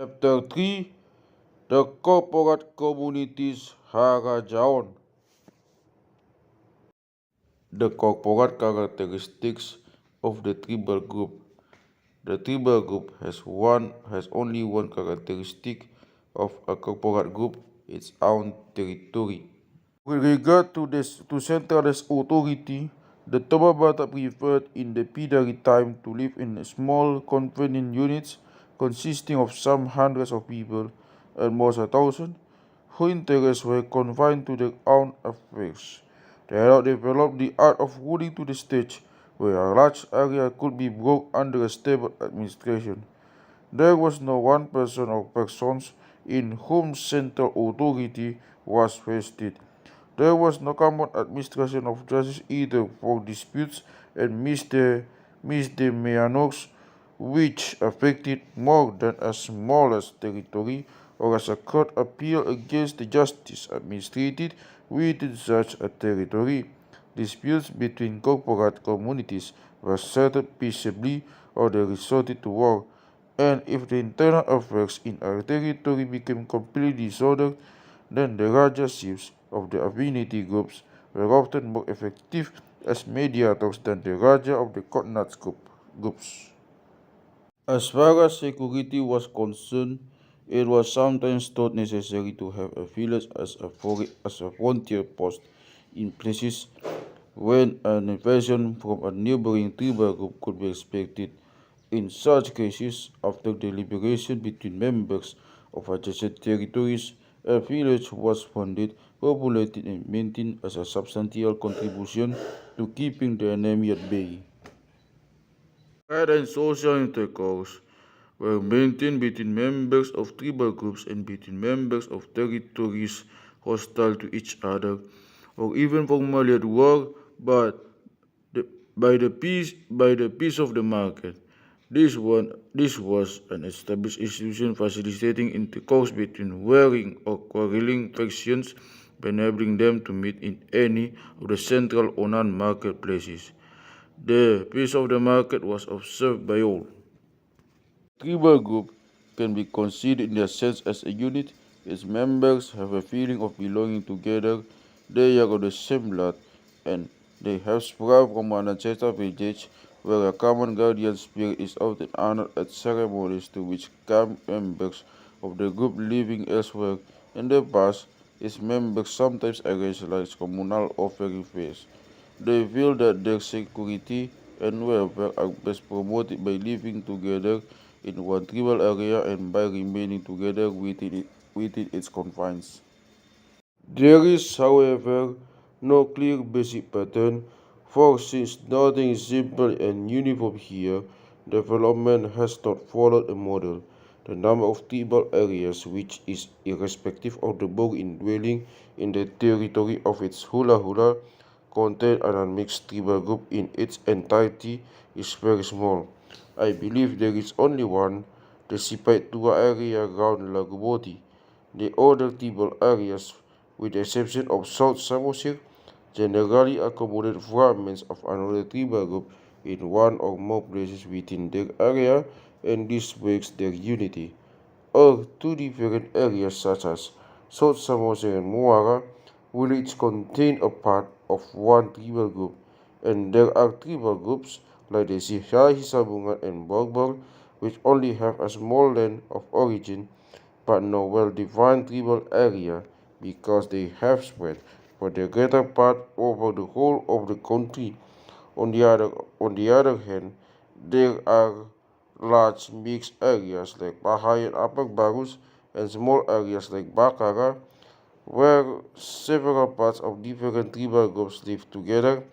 Chapter 3, The Corporate Communities Harajaon. The corporate characteristics of the tribal group. The tribal group has only one characteristic of a corporate group, its own territory. With regard to centralized authority, the Toba Batak preferred in the Pidari time to live in small convenient units consisting of some hundreds of people, at most 1,000, whose interests were confined to their own affairs. They had not developed the art of ruling to the stage where a large area could be brought under a stable administration. There was no one person or persons in whom central authority was vested. There was no common administration of justice either for disputes and misdemeanors which affected more than a smallest territory, or as a court appeal against the justice administered within such a territory. Disputes between corporate communities were settled peaceably or they resorted to war, and if the internal affairs in a territory became completely disordered, then the rajaships of the affinity groups were often more effective as mediators than the raja of the cognate groups. As far as security was concerned, it was sometimes thought necessary to have a village as a frontier post in places when an invasion from a neighboring tribal group could be expected. In such cases, after deliberation between members of adjacent territories, a village was founded, populated, and maintained as a substantial contribution to keeping the enemy at bay. Trade and social intercourse were maintained between members of tribal groups and between members of territories hostile to each other, or even formerly at war, but by the peace of the market. This was an established institution facilitating intercourse between warring or quarreling factions by enabling them to meet in any of the central Onan marketplaces. The peace of the market was observed by all. Tribal group can be considered in their sense as a unit. Its members have a feeling of belonging together. They are of the same blood, and they have sprung from an ancestral village where a common guardian spirit is often honored at ceremonies to which come members of the group living elsewhere. In the past, its members sometimes arrange large communal offering fairs. They feel that their security and welfare are best promoted by living together in one tribal area and by remaining together within its confines. There is, however, no clear basic pattern, for since nothing is simple and uniform here, development has not followed a model. The number of tribal areas, which is irrespective of the book indwelling in the territory of its hula contain an unmixed tribal group in its entirety, is very small. I believe there is only one, the Sipai Tua area around Laguboti. The other tribal areas, with the exception of South Samosir, generally accommodate fragments of another tribal group in one or more places within their area, and this breaks their unity. Or two different areas such as South Samosir and Muara will each contain a part of one tribal group, and there are tribal groups like the Sihai Hisabungan and Borbor which only have a small land of origin but no well-defined tribal area because they have spread for the greater part over the whole of the country. On the other hand, there are large mixed areas like Bahai and Upper Barus and small areas like Bakara where several parts of different tribal groups live together,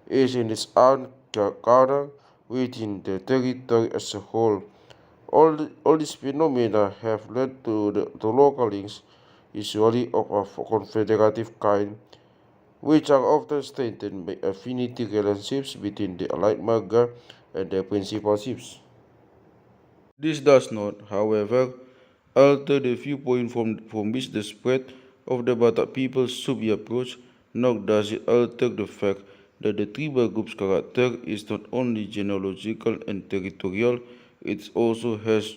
each in its own corner within the territory as a whole. All these phenomena have led to local links, usually of a confederative kind, which are often strengthened by affinity relationships between the allied Marga and their principal ships. This does not, however, alter the viewpoint from which the spread of the Batak people should be approached, nor does it alter the fact that the tribal group's character is not only genealogical and territorial, it also has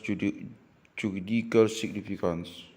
juridical significance.